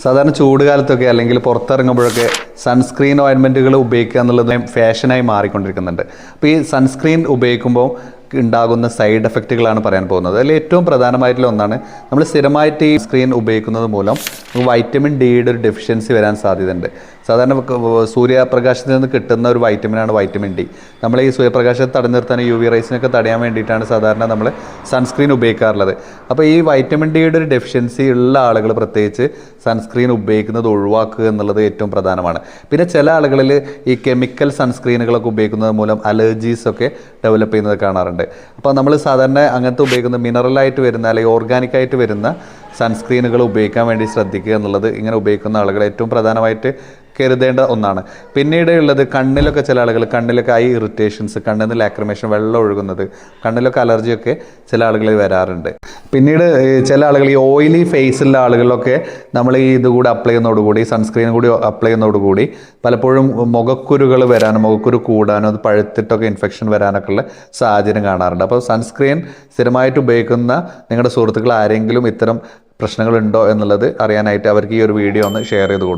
സാധാരണ ചൂട് കാലത്തൊക്കെ അല്ലെങ്കിൽ പുറത്തിറങ്ങുമ്പോഴൊക്കെ സൺസ്ക്രീൻ ഓയിൻമെൻറ്റുകൾ ഉപയോഗിക്കുക എന്നുള്ളത് ഫാഷനായി മാറിക്കൊണ്ടിരിക്കുന്നുണ്ട്. അപ്പോൾ ഈ സൺസ്ക്രീൻ ഉപയോഗിക്കുമ്പോൾ ഉണ്ടാകുന്ന സൈഡ് എഫക്റ്റുകളാണ് പറയാൻ പോകുന്നത്. അതിൽ ഏറ്റവും പ്രധാനമായിട്ടുള്ള ഒന്നാണ്, നമ്മൾ സ്ഥിരമായിട്ട് ഈ സ്ക്രീൻ ഉപയോഗിക്കുന്നത് മൂലം വൈറ്റമിൻ ഡിയുടെ ഒരു ഡെഫിഷ്യൻസി വരാൻ സാധ്യതയുണ്ട്. സാധാരണ സൂര്യപ്രകാശത്തിൽ നിന്ന് കിട്ടുന്ന ഒരു വൈറ്റമിനാണ് വൈറ്റമിൻ ഡി. നമ്മൾ ഈ സൂര്യപ്രകാശത്തെ തടഞ്ഞു നിർത്താൻ UV റേസിനൊക്കെ തടയാൻ വേണ്ടിയിട്ടാണ് സാധാരണ നമ്മൾ സൺസ്ക്രീൻ ഉപയോഗിക്കാറുള്ളത്. അപ്പോൾ ഈ വൈറ്റമിൻ ഡിയുടെ ഒരു ഡെഫിഷ്യൻസി ഉള്ള ആളുകൾ പ്രത്യേകിച്ച് സൺസ്ക്രീൻ ഉപയോഗിക്കുന്നത് ഒഴിവാക്കുക എന്നുള്ളത് ഏറ്റവും പ്രധാനമാണ്. പിന്നെ ചില ആളുകളിൽ ഈ കെമിക്കൽ സൺസ്ക്രീനുകളൊക്കെ ഉപയോഗിക്കുന്നത് മൂലം അലർജീസൊക്കെ ഡെവലപ്പ് ചെയ്യുന്നത് കാണാറുണ്ട്. അപ്പോൾ നമ്മൾ സാധാരണ അങ്ങനത്തെ ഉപയോഗിക്കുന്ന മിനറലായിട്ട് വരുന്ന അല്ലെങ്കിൽ ഓർഗാനിക്കായിട്ട് വരുന്ന സൺസ്ക്രീനുകൾ ഉപയോഗിക്കാൻ വേണ്ടി ശ്രദ്ധിക്കുക എന്നുള്ളത് ഇങ്ങനെ ഉപയോഗിക്കുന്ന ആളുകൾ ഏറ്റവും പ്രധാനമായിട്ട് കരുതേണ്ട ഒന്നാണ്. പിന്നീട് ഉള്ളത് കണ്ണിലൊക്കെ ചില ആളുകൾ കണ്ണിലൊക്കെ ഐ ഇറിറ്റേഷൻസ്, കണ്ണിൽ നിന്ന് ലാക്രിമേഷൻ, വെള്ളം ഒഴുകുന്നത്, കണ്ണിലൊക്കെ അലർജിയൊക്കെ ചില ആളുകളിൽ വരാറുണ്ട്. പിന്നീട് ചില ആളുകൾ ഈ ഓയിലി ഫേസുള്ള ആളുകളിലൊക്കെ നമ്മൾ ഈ ഇതുകൂടി അപ്ലൈ ചെയ്യുന്നതോടുകൂടി, സൺസ്ക്രീൻ കൂടി അപ്ലൈ ചെയ്യുന്നതോടുകൂടി പലപ്പോഴും മുഖക്കുരുകൾ വരാനും മുഖക്കുരു കൂടാനും അത് പഴുത്തിട്ടൊക്കെ ഇൻഫെക്ഷൻ വരാനൊക്കെ ഉള്ള സാഹചര്യം കാണാറുണ്ട്. അപ്പോൾ സൺസ്ക്രീൻ സ്ഥിരമായിട്ട് ഉപയോഗിക്കുന്ന നിങ്ങളുടെ സുഹൃത്തുക്കൾ ആരെങ്കിലും ഇത്തരം പ്രശ്നങ്ങളുണ്ടോ എന്നുള്ളത് അറിയാനായിട്ട് അവർക്ക് ഈ ഒരു വീഡിയോ ഒന്ന് ഷെയർ ചെയ്ത് കൊടുക്കും.